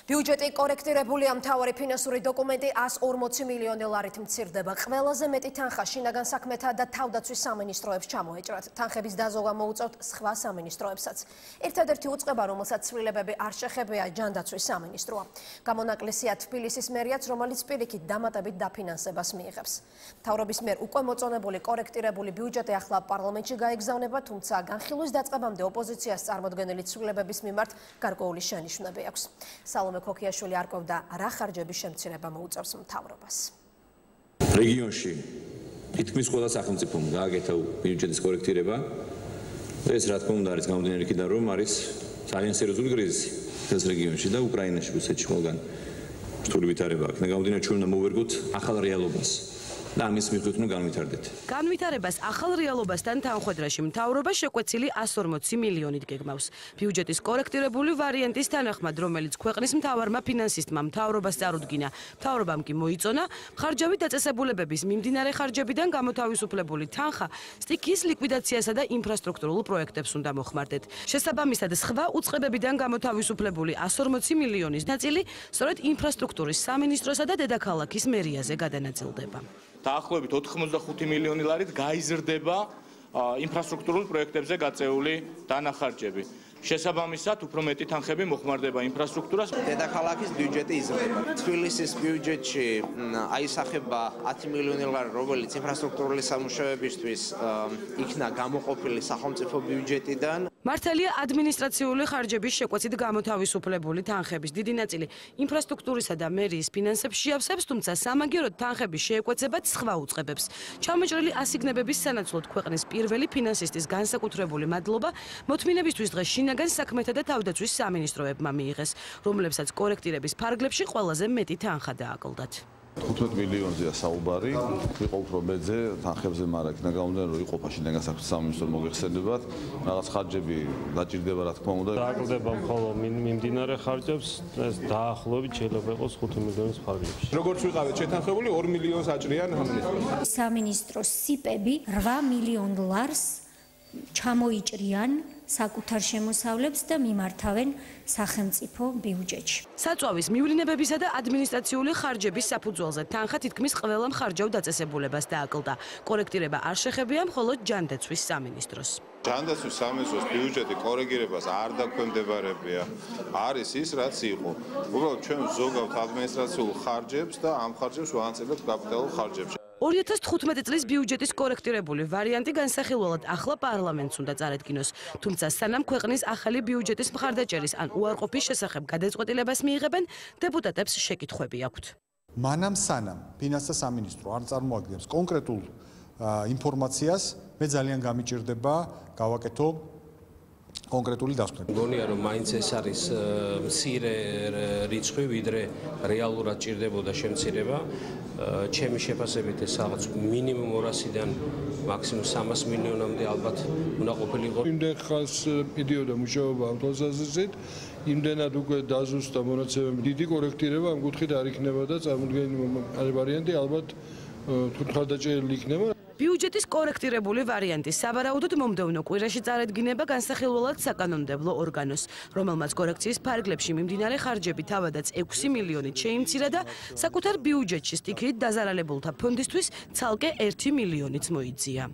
ბიუჯეტი კორექტირებულია, მთავარი ფინანსური დოკუმენტი 140 მილიონი ლარით მცირდება. ყველაზე მეტი თანხა შინაგან საქმეთა და თავდაცვის სამინისტროებს ჩამოეჭრათ. თანხების დაზოგვა მოუწევთ სხვა სამინისტროებსაც. ერთადერთი უწყება, რომელსაც ცვლილებები არ შეხებია, ჯანდაცვის სამინისტროა. გამონაკლისია თბილისის მერიაც, რომელიც პირიქით დამატებით დაფინანსებას მიიღებს. მთავრობის მიერ უკვე მოწონებული კორექტირებული ბიუჯეტი ახლა პარლამენტში გაეგზავნება, თუმცა განხილვის დაწყებამდე ოპოზიციას წარმოდგენილი ცვლილებების მიმართ გარკვეული შენიშვნები აქვს. სალომე ქოქიაშვილი არ კვევდა, რა ხარჯების შემცირება მოუწევს მთავრობას. რეგიონში თითქმის ყველა სახელმწიფომ გააკეთა ბიუჯეტის კორექტირება. ეს რა თქმა უნდა არის გამომდინარე იქიდან, რომ არის ძალიან სერიოზული კრიზისი ეს რეგიონში და უკრაინაში რუსეთში ყველგან რთული ვითარება აქვს. გამომდინარე ჩვენ უნდა მოვერგოთ ახალ რეალობას. და ამის მიხედვით უნდა განვითარდეთ. განვითარებას ახალ რეალობასთან თანხვედრაში მთავრობა შეკვეცილი 140 მილიონით გეგმავს. ბიუჯეტის კორექტირებული ვარიანტის თანახმად, რომელიც ქვეყნის მთავარმა ფინანსისტმა მთავრობას წარუდგინა, მთავრობამ კი მოიწონა, ხარჯავი დაწესებულებების მიმდინარე ხარჯებიდან გამოთავისუფლებული თანხა სტიქიის ლიკვიდაციასა და ინფრასტრუქტურულ პროექტებს უნდა მოხმარდეთ. შესაბამისად, სხვა უწყებებიდან გამოთავისუფლებული 140 მილიონის ნაწილი სწორედ ინფრასტრუქტურის სამინისტროსა და დედაქალაქის მერიაზე გადანაწილდება. დაახლოებით 85 მილიონი ლარით გაიზრდება ინფრასტრუქტურულ პროექტებზე გაწეული დანახარჯები. შესაბამისად, უფრო მეტი თანხები მოხმარდება ინფრასტრუქტურას. დედაქალაქის ბიუჯეტი იზრდება. თბილისის ბიუჯეტში აისახება 10 მილიონი ლარი, რომელიც ინფრასტრუქტურული სამუშაოებისთვის იქნა გამოყოფილი სახელმწიფო ბიუჯეტიდან. მართალია ადმინისტრაციული ხარჯების შეკვეცით გამოთავისუფლებული თანხების დიდი ნაწილი ინფრასტრუქტურისა და მერიის ფინანსებს შეავსებს, თუმცა სამაგიეროდ თანხების შეეკვეცებათ სხვა უწყებებს. ჩამოჭრილი ასიგნებების სანაცვლოდ ქვეყნის პირველი ფინანსისტის განსაკუთრებული მადლობა მოთმინებისთვის დღეს შინაგან საქმეთა და თავდაცვის სამინისტროებმა მიიღეს, რომლებსაც კორექტირების ფარგლებში ყველაზე მეტი თანხა დააკლდათ. 15 მილიონზეა საუბარი, იყო უფრო მეძე თანხებზე, მაგრამ იქნა გამომდინარე, რომ იყოფა შინაგან საქმეთა სამინისტრო მოიხსენებათ, რაღაც ხარჯები დაჭირდება, რა თქმა უნდა. დააკლდება მხოლოდ მიმდინარე ხარჯებს, ეს დაახლოებით შეიძლება იყოს 5 მილიონის ფარგლებში. როგორც ვიყავით შეთანხმებული 2 მილიონს აჭრიან სამინისტრო. სამინისტროს სიპები 8 მილიონ ლარს ჩამოიჭრიან საკუთარ შემოსავლებს და მიმართავენ სახელმწიფო ბიუჯეტში. საწვავის მივლინებებისა და ადმინისტრაციული ხარჯების საფუძველზე თანხა თითქმის ყველა მხარჯავ დაწესებულებას დააკლდა. კორექტირება არ შეხებია მხოლოდ ჯანდაცვის სამინისტროს. ჯანდაცვის სამინისტროს ბიუჯეტი კორექტირებას არ დაქვემდებარებია. არის ის, რაც იყო. უბრალოდ ჩვენ ზოგავთ ადმინისტრაციულ ხარჯებს და ამ ხარჯებს ვანაწილებთ კაპიტალურ ხარჯებში. 2015 წლის ბიუჯეტის კორექტირებული ვარიანტი განსახილველად ახლა პარლამენტს უნდა წარადგინოს, თუმცა სანამ ქვეყნის ახალი ბიუჯეტის მხარდაჭერის ან უარყოფის შესახებ გადაწყვეტილებას მიიღებენ, დეპუტატებს შეკითხვები აქვთ. მანამ სანამ ფინანსთა სამინისტრო არ წარმოადგენს კონკრეტულ ინფორმაციას, მე ძალიან გამიჭირდება გავაკეთო კონკრეტული დასკვნები. მგონია, რომ მაინც ეს არის მცირე რიცხვი, ვიდრე რეალურად ჭირდებოდა შემცირება. ჩემი შეფასებით ეს რაღაც მინიმუმ 200-დან მაქსიმუმ 300 მილიონამდე ალბათ უნდა ყოფილიყო. იმდენ ხანს მიდიოდა მუშაობა ამ თვალსაზრისით, იმდენად უკვე დაზუსტა მონაცემები. დიდი კორექტირება ამ კუთხით არ იქნება და წარმოქმნილი ვარიანტი ალბათ ხარდაჭერილი იქნება. ბიუჯეტის კორექტირებული ვარიანტი სავარაუდოდ მომდევნო კვირაში წარადგინება განსახილველად საკანონმდებლო ორგანოს, რომელმაც კორექციის ფარგლებში მიმდინარე ხარჯები თავადაც 6 მილიონით შეიმცირა და საკუთარ ბიუჯეტში სტიქიით დაზარალებულთა ფონდისთვის ცალკე 1 მილიონიც მოიძია.